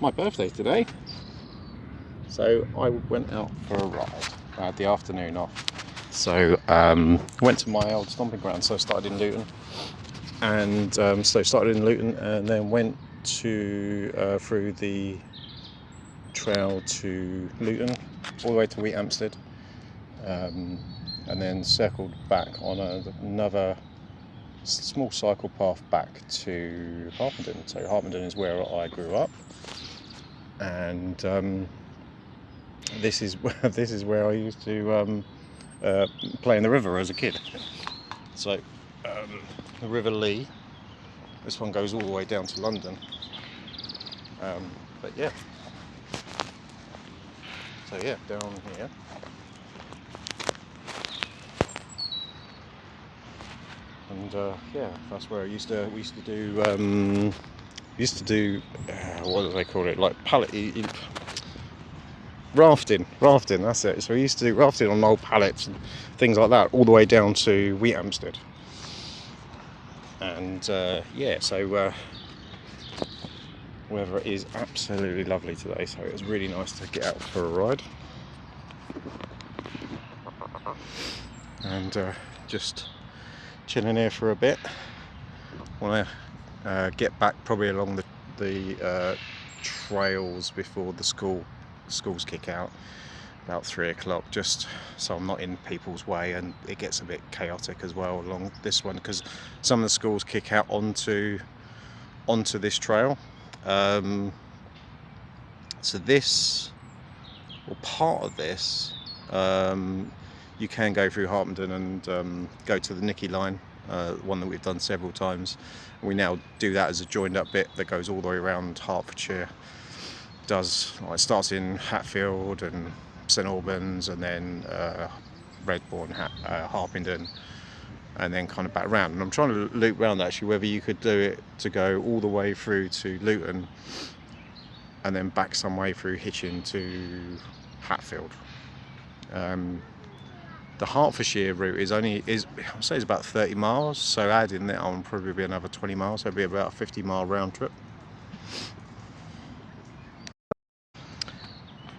my birthday today, so I went out for a ride. I had the afternoon off, so went to my old stomping ground. So I started in Luton, and and then went to through the trail to Luton, all the way to Wheathampstead, and then circled back on another small cycle path back to Harpenden. So Harpenden is where I grew up, and this is where I used to play in the river as a kid. So the River Lee. This one goes all the way down to London. But yeah. So yeah, down here. And yeah, that's where we used to do what do they call it, like rafting, that's it. So we used to do rafting on old pallets and things like that, all the way down to Wheathampstead. And yeah, so weather is absolutely lovely today, so it was really nice to get out for a ride. And just chilling here for a bit. Want to get back probably along the trails before the schools kick out about 3 o'clock, just so I'm not in people's way, and it gets a bit chaotic as well along this one because some of the schools kick out onto this trail. So this, or part of this, you can go through Harpenden and go to the Nicky line, one that we've done several times. We now do that as a joined up bit that goes all the way around Hertfordshire. It starts in Hatfield and St Albans, and then Redbourne, Harpenden, and then kind of back round. And I'm trying to loop round actually whether you could do it to go all the way through to Luton and then back some way through Hitchin to Hatfield. The Hertfordshire route is I'd say it's about 30 miles, so adding that on probably be another 20 miles, so it'll be about a 50-mile round trip.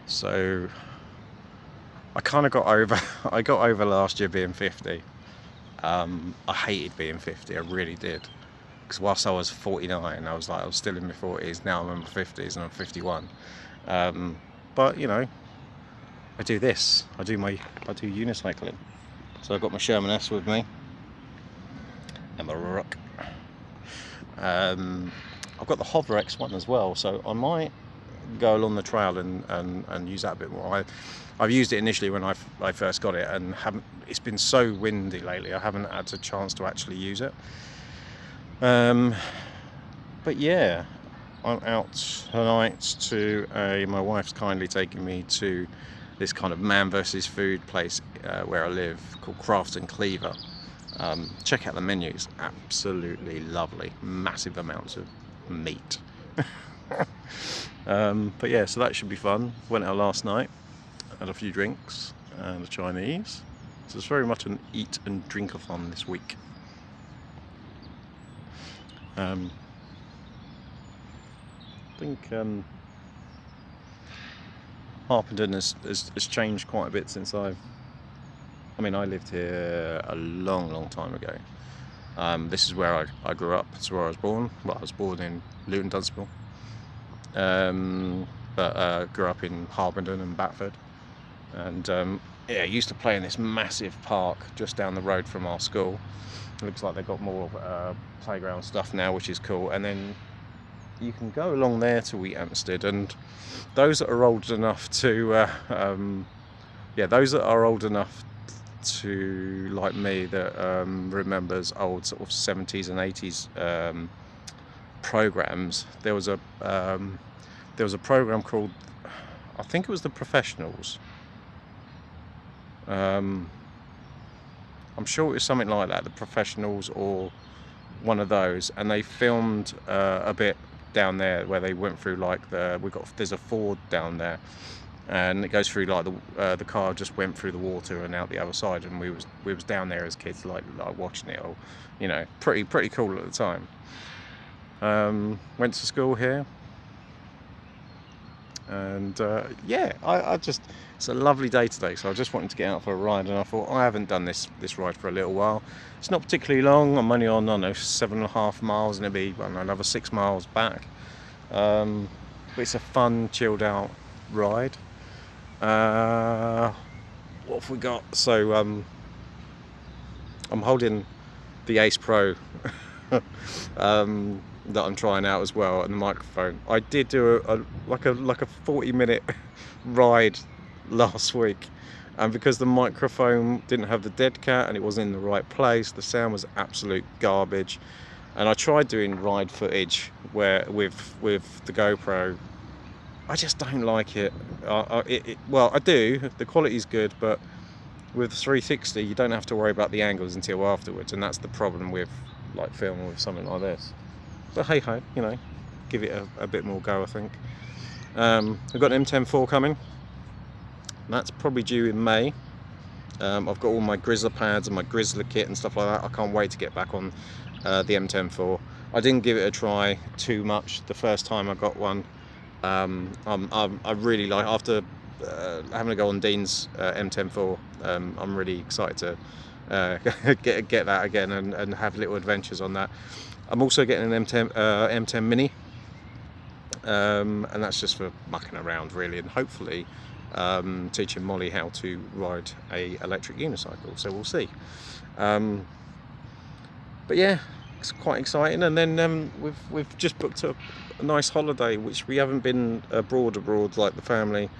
So I kind of got over last year being 50. I hated being 50, I really did, because whilst I was 49, I was still in my 40s. Now I'm in my 50s and I'm 51. But you know, I do unicycling. So I've got my Sherman S with me and my Rook. I've got the Hover X1 as well, so I might go along the trail and use that a bit more. I've used it initially when I first got it, and it's been so windy lately, I haven't had a chance to actually use it. But yeah, I'm out tonight my wife's kindly taking me to this kind of man versus food place where I live, called Crafts and Cleaver. Check out the menu, it's absolutely lovely, massive amounts of meat. But yeah, so that should be fun. Went out last night, had a few drinks and a Chinese, so it's very much an eat and drink-a-thon this week. I think Harpenden has changed quite a bit since I lived here a long time ago. This is where I grew up. It's where I was born. Well, I was born in Luton, Dunstable, but grew up in Harpenden and Batford, and yeah, I used to play in this massive park just down the road from our school. It looks like they've got more playground stuff now, which is cool. And then you can go along there to Wheathampstead, and those that are old enough to like me, that remembers old sort of 70s and 80s programs. There was a program called, I think it was The Professionals. I'm sure it was something like that, The Professionals or one of those, and they filmed a bit down there where they went through there's a ford down there, and it goes through like the car just went through the water and out the other side, and we was down there as kids like watching it all, you know, pretty cool at the time. Went to school here, And yeah, it's a lovely day today, so I just wanted to get out for a ride, and I thought I haven't done this ride for a little while. It's not particularly long. I'm only on, I don't know, 7.5 miles, and it'll be, I don't know, another 6 miles back. But it's a fun, chilled out ride. What have we got? So I'm holding the Ace Pro that I'm trying out as well, and the microphone. I did do like a 40-minute ride last week, and because the microphone didn't have the dead cat and it wasn't in the right place, the sound was absolute garbage. And I tried doing ride footage with the GoPro. I just don't like it. Well, I do. The quality's good, but with 360, you don't have to worry about the angles until afterwards, and that's the problem with like filming with something like this. But hey ho, you know, give it a bit more go, I think. I've got an M10-4 coming. That's probably due in May. I've got all my Grizzler pads and my Grizzler kit and stuff like that. I can't wait to get back on the M10-4. I didn't give it a try too much the first time I got one. I really like, after having a go on Dean's M10-4, I'm really excited to get that again and have little adventures on that. I'm also getting an M10 Mini, and that's just for mucking around really, and hopefully teaching Molly how to ride a electric unicycle, so we'll see. But yeah, it's quite exciting. And then we've just booked a nice holiday, which we haven't been abroad like the family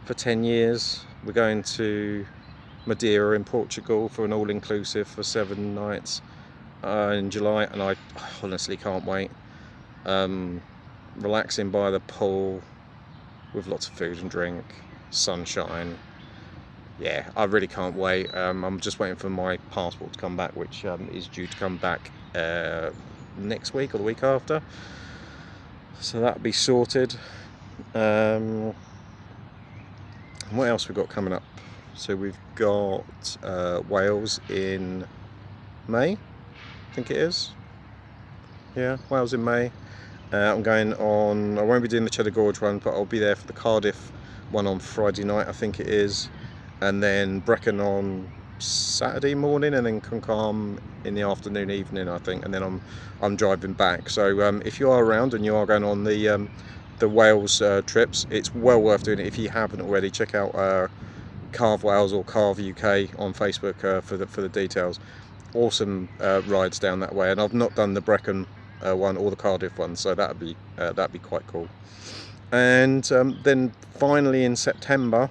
for 10 years. We're going to Madeira in Portugal for an all-inclusive for 7 nights in July, and I honestly can't wait. Relaxing by the pool with lots of food and drink, sunshine. Yeah, I really can't wait. I'm just waiting for my passport to come back, which is due to come back next week or the week after, so that'll be sorted. What else we've got coming up? So we've got Wales in May, I think it is. Yeah, Wales in May. I'm going on, I won't be doing the Cheddar Gorge one, but I'll be there for the Cardiff one on Friday night, I think it is, and then Brecon on Saturday morning, and then Concombre in the afternoon, evening, I think, and then I'm driving back. So if you are around and you are going on the Wales trips, it's well worth doing it. If you haven't already, check out Carve Wales or Carve UK on Facebook for the details. Awesome rides down that way, and I've not done the Brecon one or the Cardiff one, so that'd be quite cool. And then finally in September,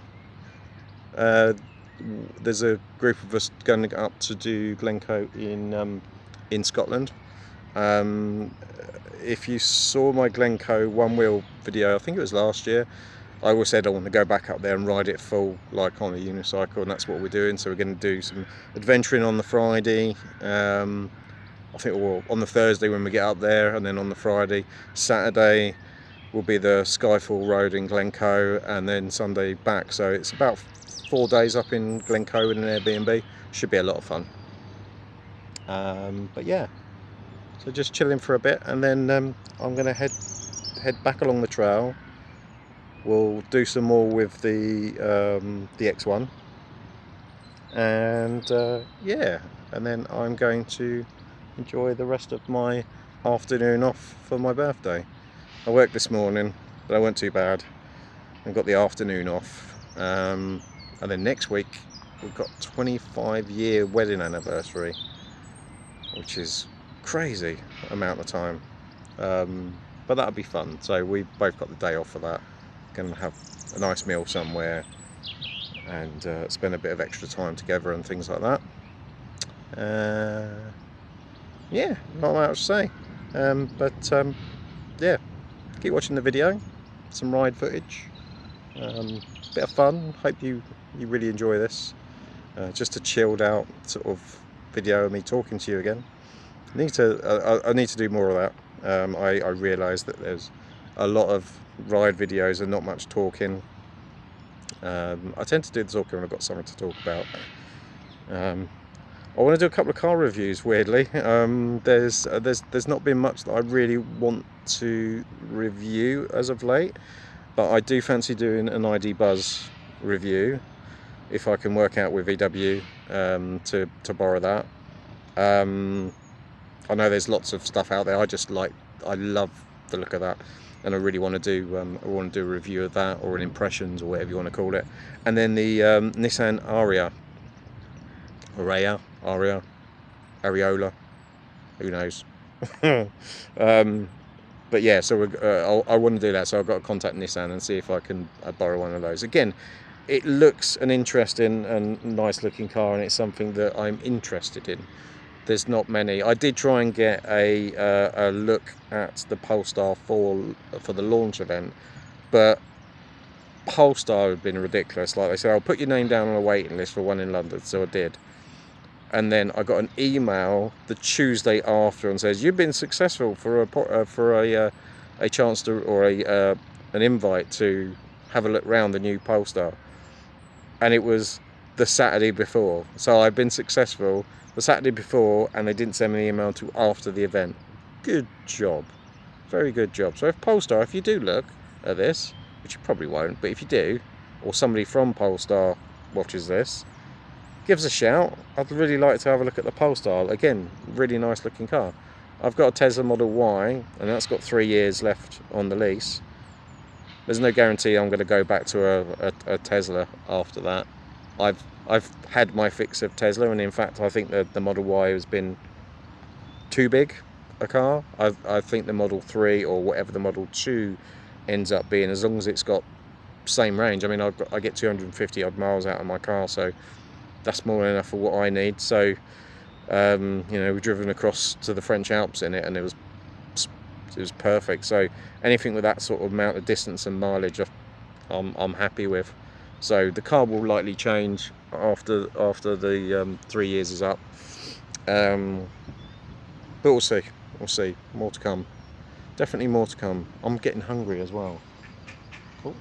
there's a group of us going up to do Glencoe in Scotland. If you saw my Glencoe one wheel video, I think it was last year, I always said I want to go back up there and ride it full, like on a unicycle, and that's what we're doing. So we're going to do some adventuring on the Friday, I think on the Thursday when we get up there, and then on the Friday. Saturday will be the Skyfall Road in Glencoe, and then Sunday back. So it's about 4 days up in Glencoe in an Airbnb. Should be a lot of fun. But yeah, so just chilling for a bit, and then I'm going to head back along the trail. We'll do some more with the X1, and yeah, and then I'm going to enjoy the rest of my afternoon off for my birthday. I worked this morning, but I weren't too bad, and got the afternoon off. And then next week we've got 25-year wedding anniversary, which is crazy amount of time. But that'll be fun. So we both got the day off for that. Going to have a nice meal somewhere and spend a bit of extra time together and things like that. Yeah, not much to say. But yeah, keep watching the video. Some ride footage. Bit of fun. Hope you really enjoy this. Just a chilled out sort of video of me talking to you again. I need to do more of that. I realise that there's a lot of ride videos and not much talking. I tend to do the talking when I've got something to talk about. I want to do a couple of car reviews, weirdly. There's not been much that I really want to review as of late. but I do fancy doing an ID Buzz review if I can work out with VW to borrow that. I know there's lots of stuff out there. I love the look of that, and I really want to do a review of that, or an impressions, or whatever you want to call it. And then the Nissan Ariola, who knows? But yeah, so I want to do that. So I've got to contact Nissan and see if I can borrow one of those. Again, it looks an interesting and nice looking car, and it's something that I'm interested in. There's not many. I did try and get a look at the Polestar 4 for the launch event, but Polestar had been ridiculous. Like they said, I'll put your name down on a waiting list for one in London, so I did. And then I got an email the Tuesday after and says, you've been successful for a chance to, or an invite to have a look round the new Polestar. And it was the Saturday before, so I've been successful the Saturday before, and they didn't send me an email until after the event. Good job, very good job. So if Polestar, if you do look at this, which you probably won't, but if you do, or somebody from Polestar watches this, give us a shout. I'd really like to have a look at the Polestar. Again, really nice looking car. I've got a Tesla Model Y, and that's got 3 years left on the lease. There's no guarantee I'm going to go back to a Tesla after that. I've had my fix of Tesla, and in fact I think that the Model Y has been too big a car. I think the Model 3 or whatever the Model 2 ends up being, as long as it's got same range. I mean, I get 250 odd miles out of my car, so that's more than enough for what I need. So you know, we've driven across to the French Alps in it, and it was perfect. So anything with that sort of amount of distance and mileage, I'm happy with. So the car will likely change after the 3 years is up, but we'll see. More to come, definitely more to come. I'm getting hungry as well. Oh,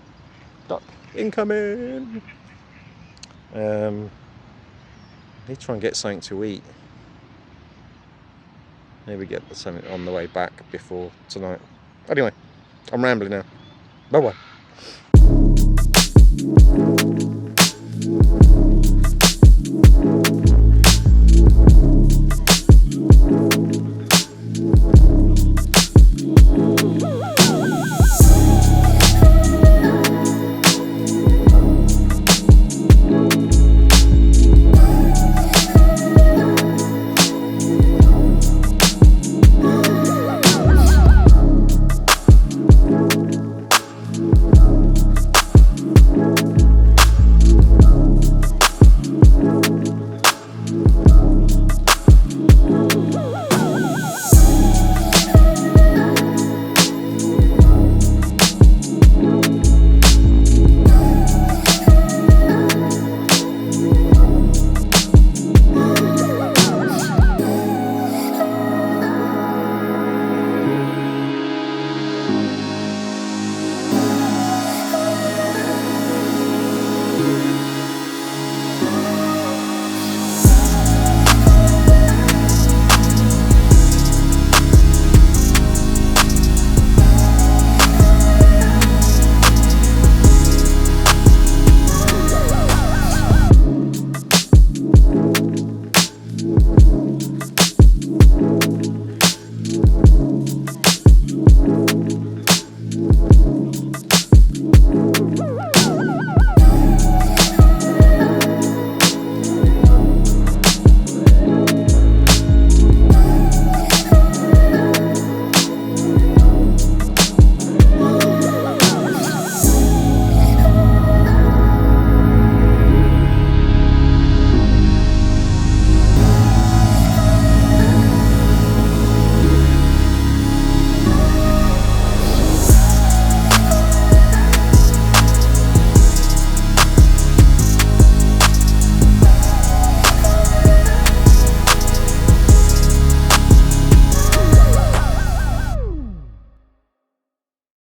duck incoming. Need to try and get something to eat. Maybe get something on the way back before tonight. Anyway, I'm rambling now. Bye bye.